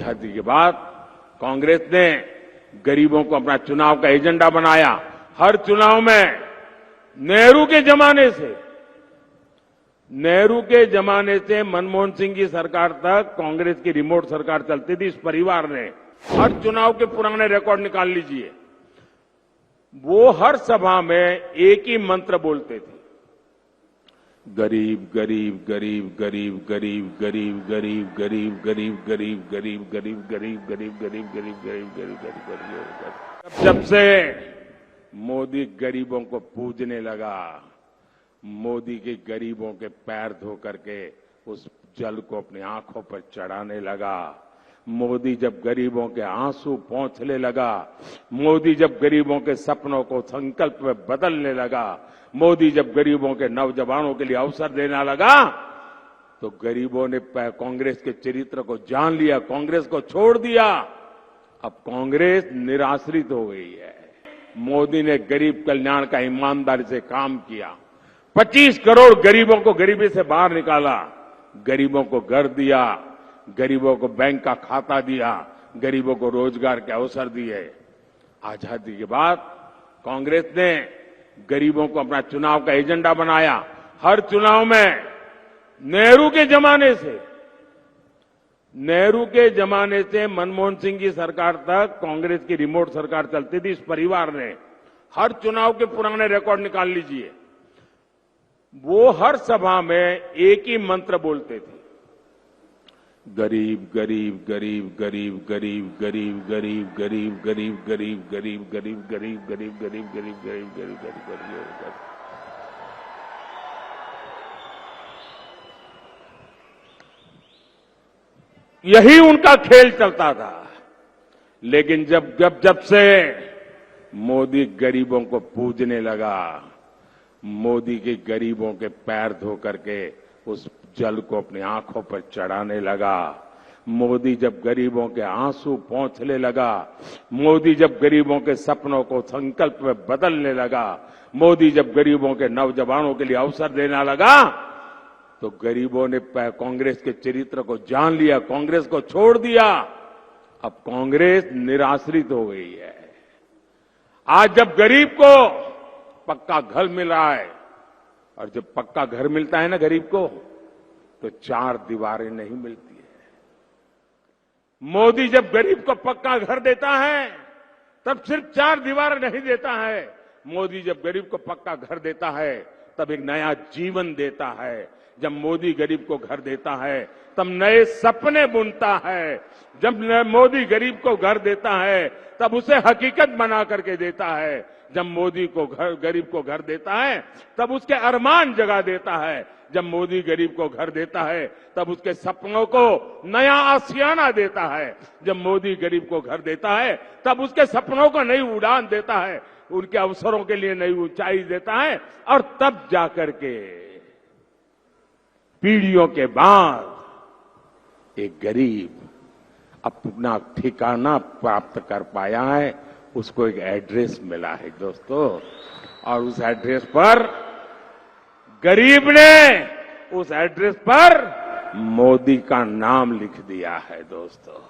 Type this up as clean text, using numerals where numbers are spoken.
आजादी के बाद कांग्रेस ने गरीबों को अपना चुनाव का एजेंडा बनाया। हर चुनाव में नेहरू के जमाने से मनमोहन सिंह की सरकार तक कांग्रेस की रिमोट सरकार चलती थी। इस परिवार ने हर चुनाव के पुराने रिकॉर्ड निकाल लीजिए, वो हर सभा में एक ही मंत्र बोलते थे, गरीब गरीब गरीब गरीब गरीब गरीब गरीब गरीब गरीब गरीब गरीब गरीब गरीब गरीब गरीब गरीब गरीब गरीब गरीब। जब से मोदी गरीबों को पूजने लगा, मोदी के गरीबों के पैर धो करके उस जल को अपनी आंखों पर चढ़ाने लगा, मोदी जब गरीबों के आंसू पोंछने लगा, मोदी जब गरीबों के सपनों को संकल्प में बदलने लगा, मोदी जब गरीबों के नौजवानों के लिए अवसर देने लगा, तो गरीबों ने कांग्रेस के चरित्र को जान लिया, कांग्रेस को छोड़ दिया। अब कांग्रेस निराश्रित हो गई है। मोदी ने गरीब कल्याण का ईमानदारी से काम किया, 25 करोड़ गरीबों को गरीबी से बाहर निकाला, गरीबों को घर दिया, गरीबों को बैंक का खाता दिया, गरीबों को रोजगार के अवसर दिए। आजादी के बाद कांग्रेस ने गरीबों को अपना चुनाव का एजेंडा बनाया। हर चुनाव में नेहरू के जमाने से मनमोहन सिंह की सरकार तक कांग्रेस की रिमोट सरकार चलती थी। इस परिवार ने हर चुनाव के पुराने रिकॉर्ड निकाल लीजिए, वो हर सभा में एक ही मंत्र बोलते थे, गरीब गरीब गरीब गरीब गरीब गरीब गरीब गरीब गरीब गरीब गरीब गरीब गरीब गरीब गरीब गरीब गरीब गरीब गरीब। यही उनका खेल चलता था। लेकिन जब से मोदी गरीबों को पूजने लगा, मोदी के गरीबों के पैर धो करके उस जल को अपनी आंखों पर चढ़ाने लगा, मोदी जब गरीबों के आंसू पोंछने लगा, मोदी जब गरीबों के सपनों को संकल्प में बदलने लगा, मोदी जब गरीबों के नौजवानों के लिए अवसर देने लगा, तो गरीबों ने कांग्रेस के चरित्र को जान लिया, कांग्रेस को छोड़ दिया। अब कांग्रेस निराश्रित हो गई है। आज जब गरीब को पक्का घर मिल रहा है, और जब पक्का घर मिलता है ना गरीब को, तो 4 दीवारें नहीं मिलती है। मोदी जब गरीब को पक्का घर देता है, तब सिर्फ 4 दीवारें नहीं देता है। मोदी जब गरीब को पक्का घर देता है, तब एक नया जीवन देता है। जब मोदी गरीब को घर देता है, तब नए सपने बुनता है। जब मोदी गरीब को घर देता है, तब उसे हकीकत बना करके देता है। जब मोदी को गरीब को घर देता है, तब उसके अरमान जगा देता है। जब मोदी गरीब को घर देता है, तब उसके सपनों को नया आशियाना देता है। जब मोदी गरीब को घर देता है, तब उसके सपनों को नई उड़ान देता है, उनके अवसरों के लिए नई ऊंचाई देता है। और तब जाकर के पीढ़ियों के बाद एक गरीब अपना ठिकाना प्राप्त कर पाया है, उसको एक एड्रेस मिला है दोस्तों, और उस एड्रेस पर गरीब ने उस एड्रेस पर मोदी का नाम लिख दिया है दोस्तों।